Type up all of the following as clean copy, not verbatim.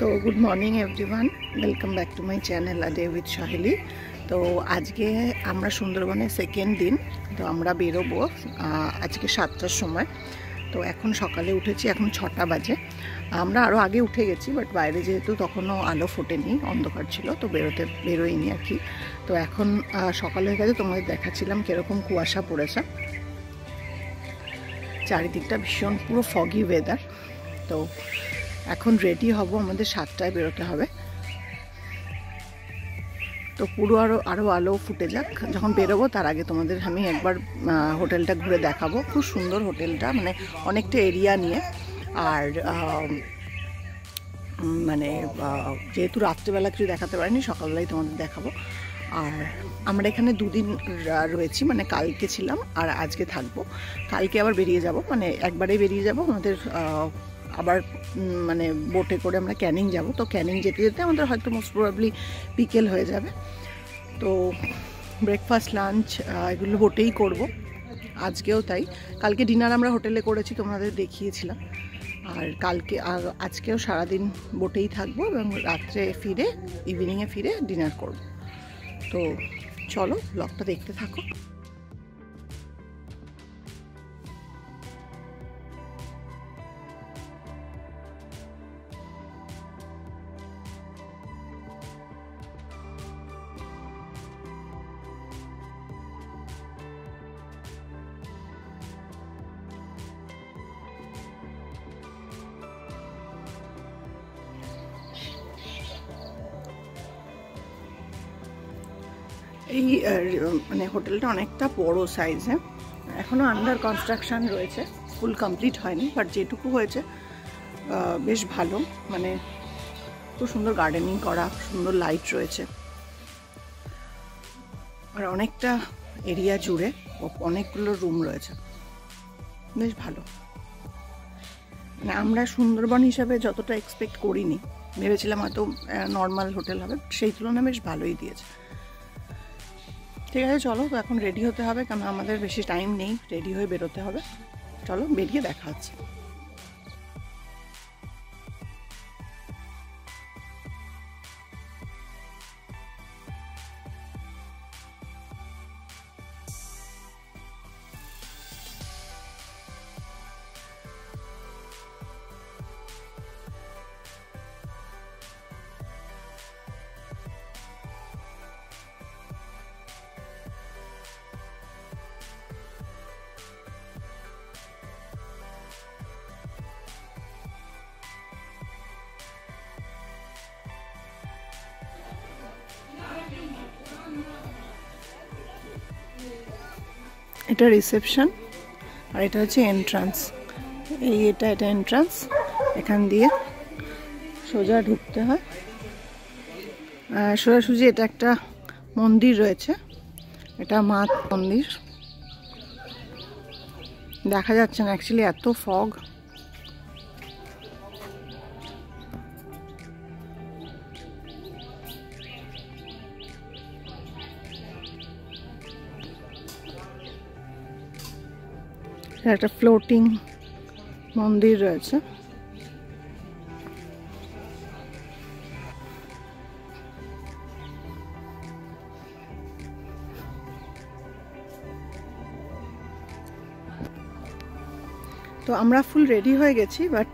तो good morning everyone, welcome back to my channel a day with Shahili. तो आज के আমরা সুন্দরবনের সেকেন্ড দিন। তো আমরা বেরোবো আজকে 7টার সময়। তো এখন সকালে উঠেছি, এখন 6টা বাজে। আমরা আরও আগে উঠে গেছি, বাট বাইরে যেহেতু তখনও আলো ফোটেনি, অন্ধকার ছিল, তো বেরোয়নি আর কি। তো এখন সকাল হয়ে গেছে, তোমাদের দেখাচ্ছিলাম কীরকম কুয়াশা পড়েছে, চারিদিকটা ভীষণ পুরো ফগি ওয়েদার। তো এখন রেডি হব, আমাদের 7টায় বেরোতে হবে। তো পুরো আরও আলো ফুটে যাক, যখন বেরোবো তার আগে তোমাদের আমি একবার হোটেলটা ঘুরে দেখাবো। খুব সুন্দর হোটেলটা, মানে অনেকটা এরিয়া নিয়ে। আর মানে যেহেতু রাত্রিবেলা কিছু দেখাতে পারিনি, সকালবেলায় তোমাদের দেখাবো। আর আমরা এখানে 2 দিন রয়েছি, মানে কালকে ছিলাম আর আজকে থাকবো। কালকে আবার বেরিয়ে যাব, মানে একবারেই বেরিয়ে যাব। আমাদের আবার মানে বোটে করে আমরা ক্যানিং যাব। তো ক্যানিং যেতে যেতে আমাদের হয়তো মোস্ট প্রবাবলি বিকেল হয়ে যাবে। তো ব্রেকফাস্ট লাঞ্চ এগুলো বোটেই করব, আজকেও তাই। কালকে ডিনার আমরা হোটেলে করেছি, তোমাদের দেখিয়েছিলাম। আর আজকেও সারাদিন বোটেই থাকবো এবং রাত্রে ফিরে ইভিনিংয়ে ফিরে ডিনার করব। তো চলো ব্লগটা দেখতে থাকো। এই মানে হোটেলটা অনেকটা বড় সাইজে, এখনও আন্ডার কনস্ট্রাকশান রয়েছে, ফুল কমপ্লিট হয়নি, বাট যেটুকু হয়েছে বেশ ভালো। মানে খুব সুন্দর গার্ডেনিং করা, সুন্দর লাইট রয়েছে, আর অনেকটা এরিয়া জুড়ে অনেকগুলো রুম রয়েছে, বেশ ভালো। মানে আমরা সুন্দরবন হিসাবে যতটা এক্সপেক্ট করিনি, ভেবেছিলাম হয়তো নর্মাল হোটেল হবে, সেই তুলনায় বেশ ভালোই দিয়েছে। ঠিক আছে, চলো তো এখন রেডি হতে হবে, কারণ আমাদের বেশি টাইম নেই, রেডি হয়ে বেরোতে হবে। চলো বেরিয়ে দেখা হচ্ছে। এটা রিসেপশন আর এটা হচ্ছে এন্ট্রান্স। এটা এন্ট্রান্স, এখান দিয়ে সোজা ঢুকতে হয়। সোজাসুজি এটা একটা মন্দির রয়েছে, এটা মা মন্দির। দেখা যাচ্ছে না অ্যাকচুয়ালি, এত ফগ। একটা ফ্লোটিং মন্দির রয়েছে। তো আমরা ফুল রেডি হয়ে গেছি, বাট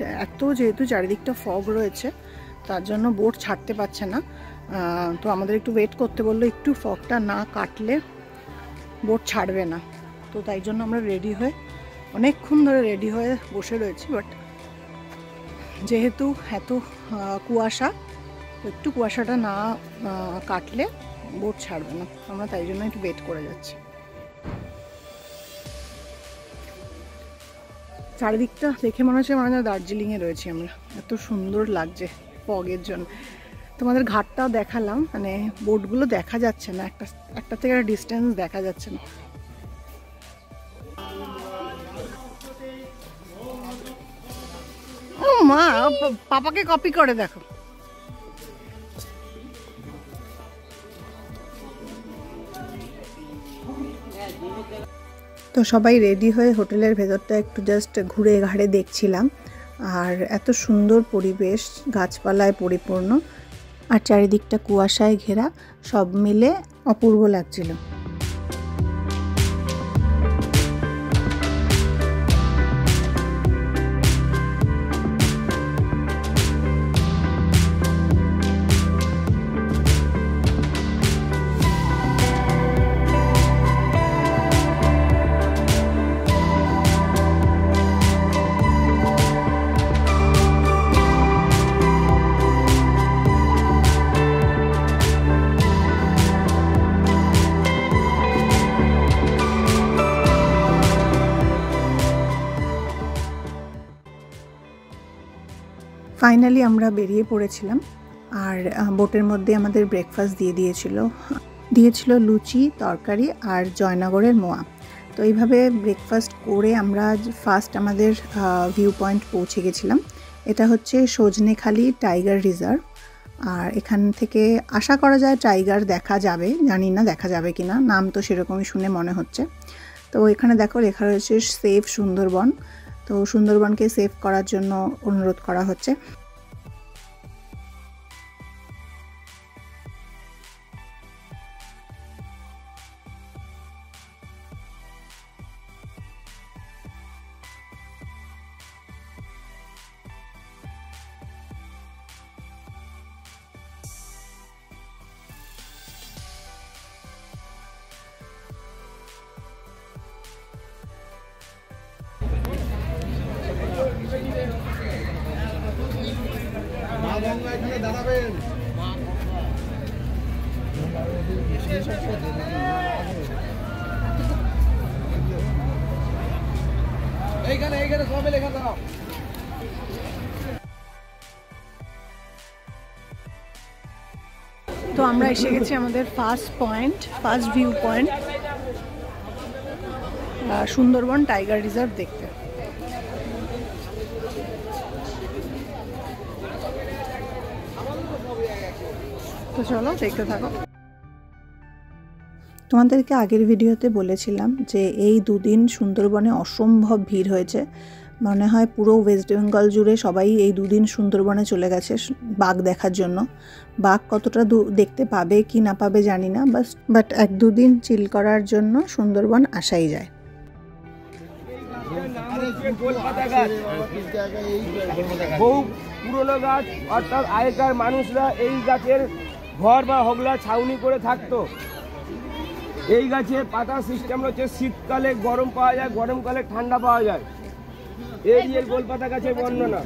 যেহেতু চারিদিকটা ফগ রয়েছে, তার জন্য বোট ছাড়তে পারছে না। তো আমাদের একটু ওয়েট করতে বললো, একটু ফগটা না কাটলে বোট ছাড়বে না। তো তাই জন্য আমরা রেডি হয়ে অনেকক্ষণ ধরে রেডি হয়ে বসে রয়েছি, বাট যেহেতু এত কুয়াশা, একটু কুয়াশাটা না কাটলে বোট ছাড়বে না। আমরা তাই জন্য একটু ওয়েট করে যাচ্ছি। চারিদিকটা দেখে মনে হচ্ছে দার্জিলিংয়ে রয়েছি আমরা, এত সুন্দর লাগছে ফগের জন্য। তোমাদের ঘাটটাও দেখালাম, মানে বোটগুলো দেখা যাচ্ছে না, একটা থেকে একটা ডিস্টেন্স দেখা যাচ্ছে না। ও মা, পাপাকে কপি করে দেখো। তো সবাই রেডি হয়ে হোটেলের ভেতরটা একটু জাস্ট ঘুরে ঘাড়ে দেখছিলাম। আর এত সুন্দর পরিবেশ, গাছপালায় পরিপূর্ণ আর চারিদিকটা কুয়াশায় ঘেরা, সব মিলে অপূর্ব লাগছিল। ফাইনালি আমরা বেরিয়ে পড়েছিলাম। আর বোটের মধ্যে আমাদের ব্রেকফাস্ট দিয়েছিল লুচি, তরকারি আর জয়নগরের মোয়া। তো এইভাবে ব্রেকফাস্ট করে আমরা ফার্স্ট আমাদের ভিউ পয়েন্ট পৌঁছে গেছিলাম। এটা হচ্ছে সজনেখালি টাইগার রিজার্ভ। আর এখান থেকে আশা করা যায় টাইগার দেখা যাবে, জানি না দেখা যাবে কিনা, নাম তো সেরকমই শুনে মনে হচ্ছে। তো এখানে দেখো লেখা রয়েছে সেফ সুন্দরবন। তো সুন্দরবনকে সেভ করার জন্য অনুরোধ করা হচ্ছে। এইখানে সবাই লেখা দাও। তো আমরা এসে গেছি আমাদের first view point Sundarban tiger reserve দেখতে। তো চলো দেখতে থাকো। তোমাদেরকে আগের ভিডিওতে বলেছিলাম যে এই দুদিন সুন্দরবনে অসম্ভব ভিড় হয়েছে। মনে হয় পুরো ওয়েস্ট বেঙ্গল জুড়ে সবাই এই দুদিন সুন্দরবনে চলে গেছে বাঘ দেখার জন্য। বাঘ কতটা দেখতে পাবে কি না পাবে জানি না, বাট 1-2 দিন চিল করার জন্য সুন্দরবন আসাই যায়। বহু পুরনো গাছ, অর্থাৎ আগেকার মানুষরা এই গাছের ঘর বা হগলা ছাউনি করে থাকতো। এই গাছের পাতা সিস্টেম হচ্ছে শীতকালে গরম পাওয়া যায়, গরমকালে ঠান্ডা পাওয়া যায়। এই যে গোলপাতা গাছের বর্ণনা।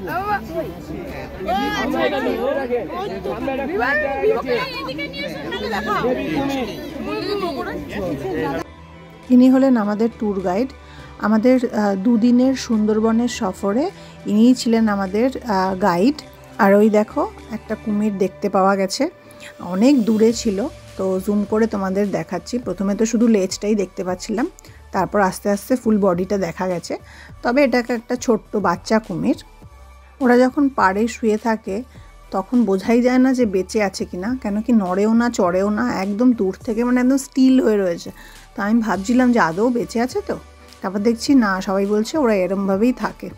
ইনি হলেন আমাদের ট্যুর গাইড। আমাদের 2 দিনের সুন্দরবনের সফরে ইনিই ছিলেন আমাদের গাইড। আর ওই দেখো একটা কুমির দেখতে পাওয়া গেছে, অনেক দূরে ছিল। তো জুম করে তোমাদের দেখাচ্ছি। প্রথমে তো শুধু লেজটাই দেখতে পাচ্ছিলাম, তারপর আস্তে আস্তে ফুল বডিটা দেখা গেছে। তবে এটাকে একটা ছোট্ট বাচ্চা কুমির। ওরা যখন পাড়ে শুয়ে থাকে তখন বোঝাই যায় না যে বেঁচে আছে কিনা, কেন কি নড়েও না চড়েও না, একদম দূর থেকে মানে একদম স্টিল হয়ে রয়েছে। তো আমি ভাবছিলাম যে আদৌ বেঁচে আছে তো, তারপর দেখছি না, সবাই বলছে ওরা এরমভাবেই থাকে।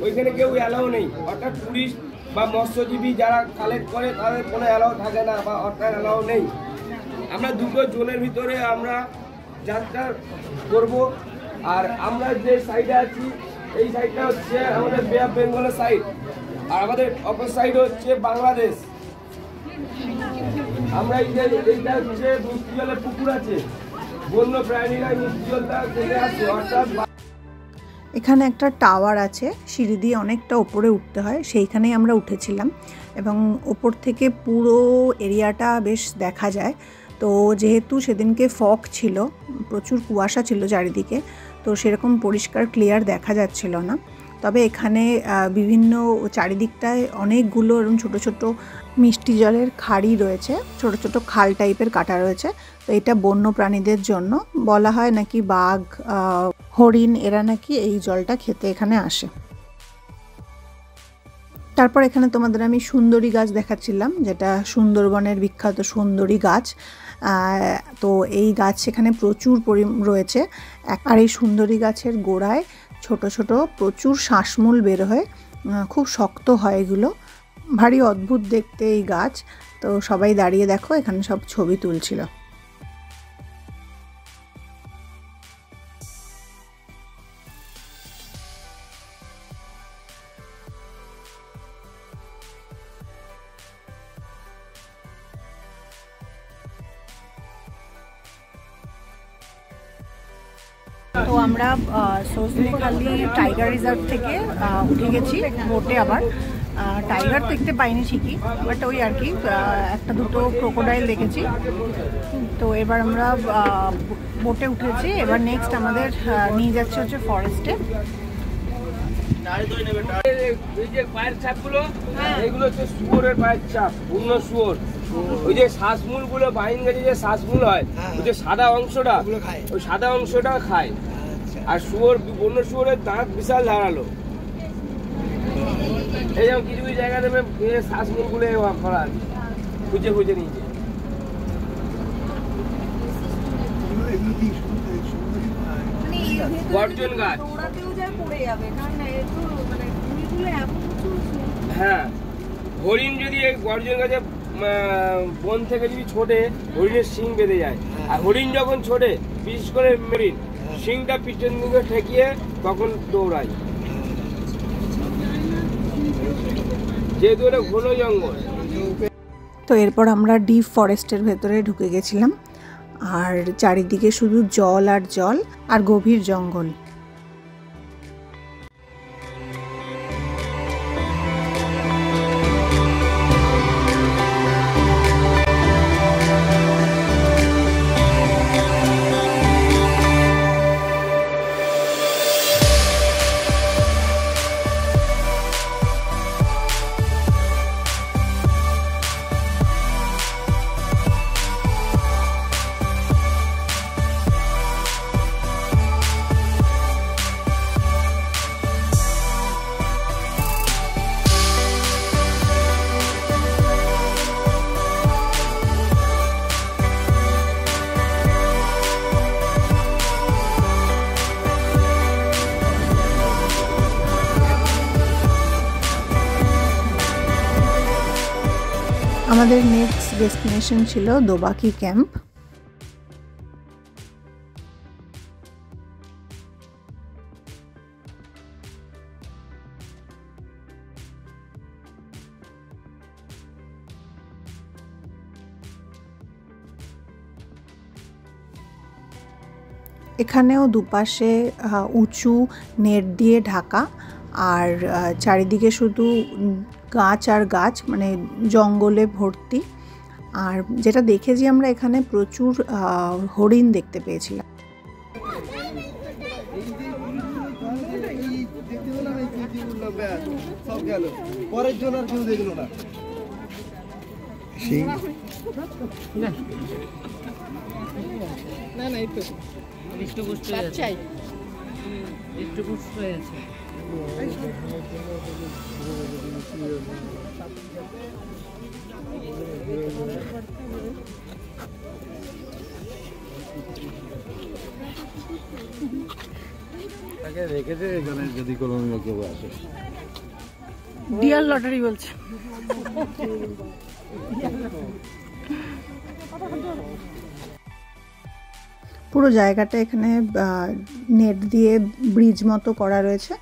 ওইখানে কেউ অ্যালাউ নেই, অর্থাৎ টুরিস্ট বা মৎস্যজীবী যারা কালেক্ট করে তাদের কোনো অ্যালাউ থাকে না বা অর্থাৎ অ্যালাউ নেই। আমরা 2টো জোনের ভিতরে আমরা যাত্রা করব। আর আমরা যে সাইডে আছি এই সাইডটা হচ্ছে আমাদের বে অফ বেঙ্গলের সাইড, আর আমাদের অপর সাইড হচ্ছে বাংলাদেশ। আমরা এইটা হচ্ছে মিষ্টি জলের পুকুর আছে, বন্য প্রাণীরা মিষ্টি জলটা চলে আসে। অর্থাৎ এখানে একটা টাওয়ার আছে, সিঁড়ি দিয়ে অনেকটা ওপরে উঠতে হয়, সেইখানেই আমরা উঠেছিলাম এবং ওপর থেকে পুরো এরিয়াটা বেশ দেখা যায়। তো যেহেতু সেদিনকে ফগ ছিল, প্রচুর কুয়াশা ছিল চারিদিকে, তো সেরকম পরিষ্কার ক্লিয়ার দেখা যাচ্ছিল না। তবে এখানে বিভিন্ন চারিদিকটায় অনেকগুলো এরকম ছোট ছোট মিষ্টি জলের খাড়ি রয়েছে, ছোট ছোট খাল টাইপের কাটা রয়েছে। তো এটা বন্য প্রাণীদের জন্য বলা হয় নাকি বাঘ হরিণ এরা নাকি এই জলটা খেতে এখানে আসে। তারপর এখানে তোমাদের আমি সুন্দরী গাছ দেখাচ্ছিলাম, যেটা সুন্দরবনের বিখ্যাত সুন্দরী গাছ। তো এই গাছ সেখানে প্রচুর রয়েছে। আর এই সুন্দরী গাছের গোড়ায় ছোট ছোট প্রচুর শ্বাসমূল বের হয়, খুব শক্ত হয় এগুলো, ভারী অদ্ভুত দেখতে এই গাছ। তো সবাই দাঁড়িয়ে দেখো এখানে সব ছবি তুলছিল। তো আমরা সজনেখালি টাইগার রিজার্ভ থেকে উঠে গেছি বোটে। আবার টাইগার দেখতে পাইনি ঠিকই, বাট ওই আর কি একটা দুটো ক্রোকোডাইল দেখেছি। তো এবার আমরা বোটে উঠেছি। এবার নেক্সট আমাদের নিয়ে যাচ্ছে হচ্ছে ফরেস্টে। এই যে পায়ের ছাপগুলো, এগুলো হচ্ছে শুয়োরের পায়ের ছাপ, পূর্ণ শুয়োর। ওই যে শ্বাসমূল গুলো বাইন গাছে যে শ্বাসমূল হয়, ওই যে সাদা অংশটা, ওই সাদা অংশটা খায়। আর শুয়োর, বন্য শুয়োরের দাঁত বিশাল ধারালো। এই যেমন কিছু কিছু জায়গা দেবে শ্বাসমূল গুলো করা খুঁজে খুঁজে নিয়েছে। গর্জন গাছ, হ্যাঁ। হরিণ যদি এই গর্জন গাছে বন থেকে যদি ছোটে, হরিণের শিং বেঁধে যায়। আর হরিণ যখন ছোটে, বিশেষ করে হরিণ, শিংটা পিছন দিকে ঠেকিয়ে তখন দৌড়ায়, যেহেতু এটা ঘন জঙ্গল। তো এরপর আমরা ডিপ ফরেস্টের ভেতরে ঢুকে গেছিলাম, আর চারিদিকে শুধু জল আর জল আর গভীর জঙ্গল। আমাদের নেক্সট ডেস্টিনেশন ছিল দোবাকি ক্যাম্প। এখানেও দুপাশে উঁচু নেট দিয়ে ঢাকা, আর চারিদিকে শুধু গাছ আর গাছ, মানে জঙ্গলে ভর্তি। আর যেটা দেখেছি আমরা এখানে প্রচুর হরিণ দেখতে পেয়েছিলাম। পরের জন আর কেউ দেখলো না। না না, এই তো একটু বুঝতে হয়েছে, একটু বুঝতে হয়েছে। তাকে রেখেছে এখানে, যদি কোনো কেউ আসে। ডিয়ার লটারি বলছে। পুরো জায়গাটা এখানে নেট দিয়ে ব্রিজ মতো করা রয়েছে।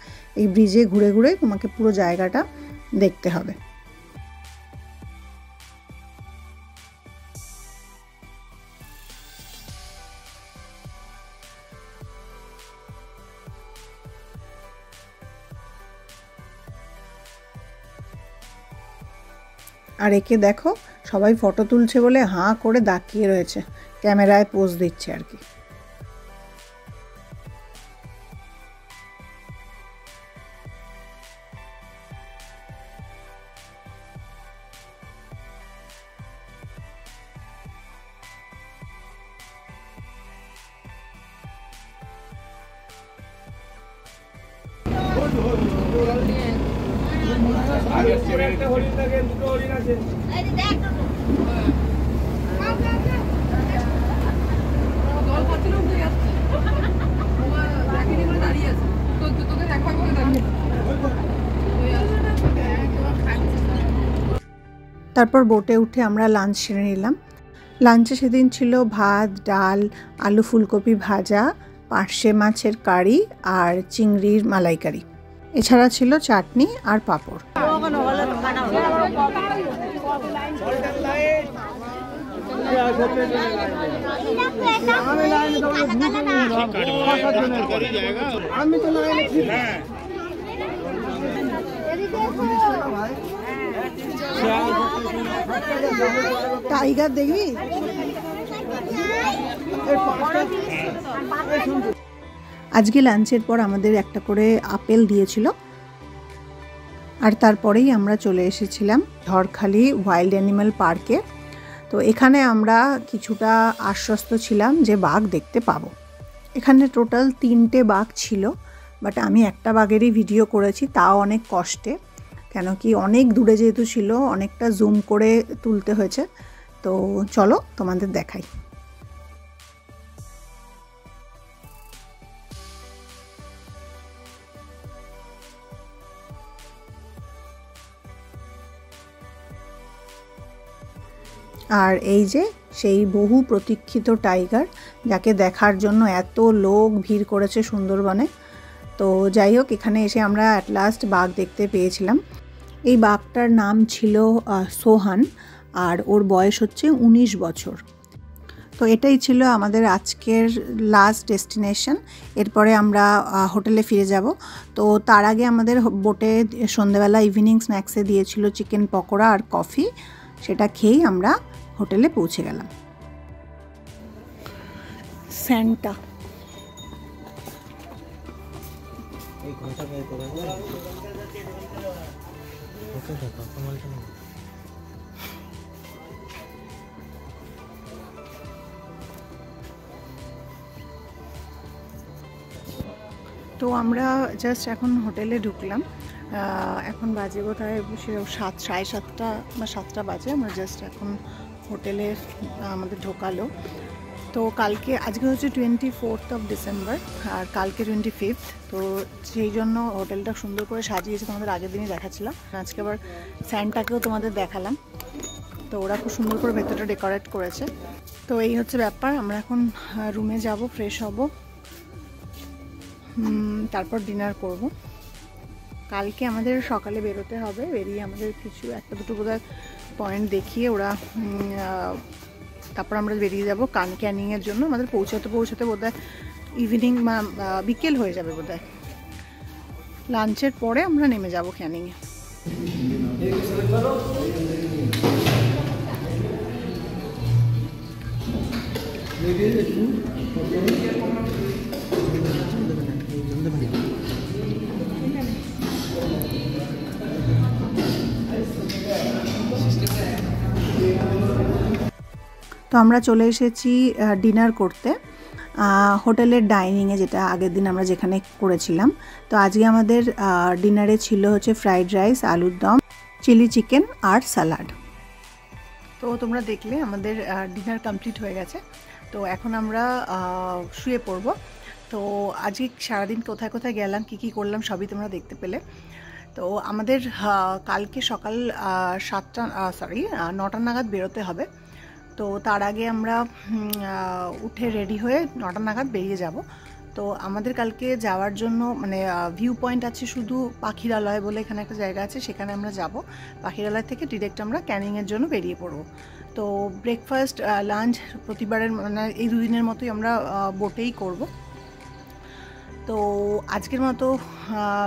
এই ব্রিজে ঘুরে ঘুরে তোমাকে পুরো জায়গাটা দেখতে হবে। আর একে দেখো, সবাই ফটো তুলছে বলে হাঁ করে তাকিয়ে রয়েছে, ক্যামেরায় পোজ দিচ্ছে আর কি। আর উপরে একটা হরিণ থাকে, দুটো হরিণ আছে। তারপর বোটে উঠে আমরা লাঞ্চ সেরে নিলাম। লাঞ্চে সেদিন ছিল ভাত, ডাল, আলু ফুলকপি ভাজা, পার্শে মাছের কারি আর চিংড়ির মালাইকারি। এছাড়া ছিল চাটনি আর পাঁপড়। টাইগার দেখবি? আজকে লাঞ্চের পর আমাদের একটা করে আপেল দিয়েছিল। আর তারপরেই আমরা চলে এসেছিলাম ঝড়খালি ওয়াইল্ড অ্যানিম্যাল পার্কে। তো এখানে আমরা কিছুটা আশ্বস্ত ছিলাম যে বাঘ দেখতে পাবো। এখানে টোটাল 3টে বাঘ ছিল, বাট আমি একটা বাঘেরই ভিডিও করেছি, তাও অনেক কষ্টে, কেন কি অনেক দূরে যেহেতু ছিল, অনেকটা জুম করে তুলতে হয়েছে। তো চলো তোমাদের দেখাই। আর এই যে সেই বহু প্রতীক্ষিত টাইগার, যাকে দেখার জন্য এত লোক ভিড় করেছে সুন্দরবনে। তো যাই হোক, এখানে এসে আমরা অ্যাট লাস্ট বাঘ দেখতে পেয়েছিলাম। এই বাঘটার নাম ছিল সোহান, আর ওর বয়স হচ্ছে 19 বছর। তো এটাই ছিল আমাদের আজকের লাস্ট ডেস্টিনেশন। এরপরে আমরা হোটেলে ফিরে যাব। তো তার আগে আমাদের বোটে সন্ধ্যেবেলা ইভিনিং স্ন্যাক্সে দিয়েছিল চিকেন পকোড়া আর কফি। সেটা খেয়েই আমরা হোটেলে পৌঁছে গেলাম। স্যান্টা তো আমরা জাস্ট এখন হোটেলে ঢুকলাম। এখন বাজে বোধহয় 7:30 বা 7টা বাজে। আমরা জাস্ট এখন হোটেলে আমাদের ঢোকালো। তো কালকে, আজকে হচ্ছে 24 ডিসেম্বর আর কালকে 25। তো সেই জন্য হোটেলটা সুন্দর করে সাজিয়েছে, তোমাদের আগের দিনই দেখাচ্ছিলাম। আজকে আবার স্যান্টাকেও তোমাদের দেখালাম। তো ওরা খুব সুন্দর করে ভেতরটা ডেকোরেট করেছে। তো এই হচ্ছে ব্যাপার। আমরা এখন রুমে যাব, ফ্রেশ হব, তারপর ডিনার করব। কালকে আমাদের সকালে বেরোতে হবে। বেরিয়ে আমাদের কিছু একটা দুটো বোধহয় পয়েন্ট দেখিয়ে ওরা তারপর আমরা বেরিয়ে যাব ক্যানিংয়ের জন্য। আমাদের পৌঁছাতে বোধহয় ইভিনিং বা বিকেল হয়ে যাবে বোধহয়। লাঞ্চের পরে আমরা নেমে যাব ক্যানিংয়ে। তো আমরা চলে এসেছি ডিনার করতে হোটেলের ডাইনিংয়ে, যেটা আগের দিন আমরা যেখানে করেছিলাম। তো আজকে আমাদের ডিনারে ছিল হচ্ছে ফ্রাইড রাইস, আলুর দম, চিলি চিকেন আর স্যালাড। তো তোমরা দেখলে আমাদের ডিনার কমপ্লিট হয়ে গেছে। তো এখন আমরা শুয়ে পড়ব। তো আজকে সারাদিন কোথায় কোথায় গেলাম, কি কি করলাম সবই তোমরা দেখতে পেলে। তো আমাদের কালকে সকাল 9টা নাগাদ বেরোতে হবে। তো তার আগে আমরা উঠে রেডি হয়ে 9টা নাগাদ বেরিয়ে যাব। তো আমাদের কালকে যাওয়ার জন্য মানে ভিউ পয়েন্ট আছে শুধু পাখিরালয় বলে, এখানে একটা জায়গা আছে, সেখানে আমরা যাব। পাখিরালয় থেকে ডিরেক্ট আমরা ক্যানিংয়ের জন্য বেরিয়ে পড়ব। তো ব্রেকফাস্ট, লাঞ্চ প্রতিবারের মানে এই দুদিনের মতোই আমরা বোটেই করব। তো আজকের মতো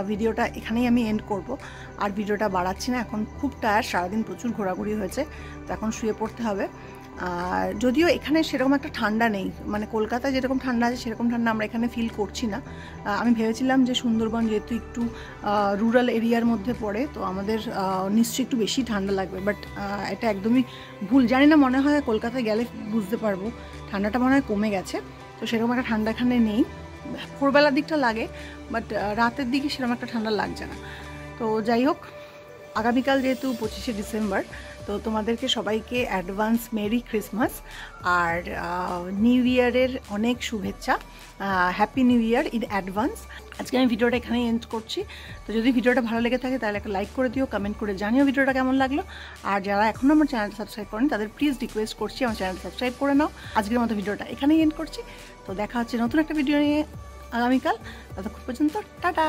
ভিডিওটা এখানেই আমি এন্ড করব। আর ভিডিওটা বাড়াচ্ছি না, এখন খুব টায়ার্ড, সারাদিন প্রচুর ঘোরাঘুরি হয়েছে, তো এখন শুয়ে পড়তে হবে। আর যদিও এখানে সেরকম একটা ঠান্ডা নেই, মানে কলকাতায় যেরকম ঠান্ডা আছে সেরকম ঠান্ডা আমরা এখানে ফিল করছি না। আমি ভেবেছিলাম যে সুন্দরবন যেহেতু একটু রুরাল এরিয়ার মধ্যে পড়ে, তো আমাদের নিশ্চয়ই একটু বেশি ঠান্ডা লাগবে, বাট এটা একদমই ভুল। জানি না, মনে হয় কলকাতায় গেলে বুঝতে পারবো ঠান্ডাটা মনে হয় কমে গেছে। তো সেরকম একটা ঠান্ডা এখানে নেই। ভোরবেলার দিকটা লাগে, বাট রাতের দিকে সেরকম একটা ঠান্ডা লাগছে না। তো যাই হোক, আগামীকাল যেহেতু 25শে ডিসেম্বর, তো তোমাদেরকে সবাইকে অ্যাডভান্স মেরি ক্রিসমাস আর নিউ ইয়ারের অনেক শুভেচ্ছা। Happy new year in advance. আজকে আমি ভিডিওটা এখানেই এন্ড করছি। তো যদি ভিডিওটা ভালো লেগে থাকে তাহলে একটা লাইক করে দিও, কমেন্ট করে জানিও ভিডিওটা কেমন লাগলো। আর যারা এখনও আমার চ্যানেলটা সাবস্ক্রাইব করেন তাদের প্লিজ রিকোয়েস্ট করছি আমার চ্যানেলটা সাবস্ক্রাইব করে নাও। আজকের মতো ভিডিওটা এখানেই এন্ড করছি। তো দেখা হচ্ছে নতুন একটা ভিডিও নিয়ে আগামীকাল। ততক্ষণ পর্যন্ত টাটা।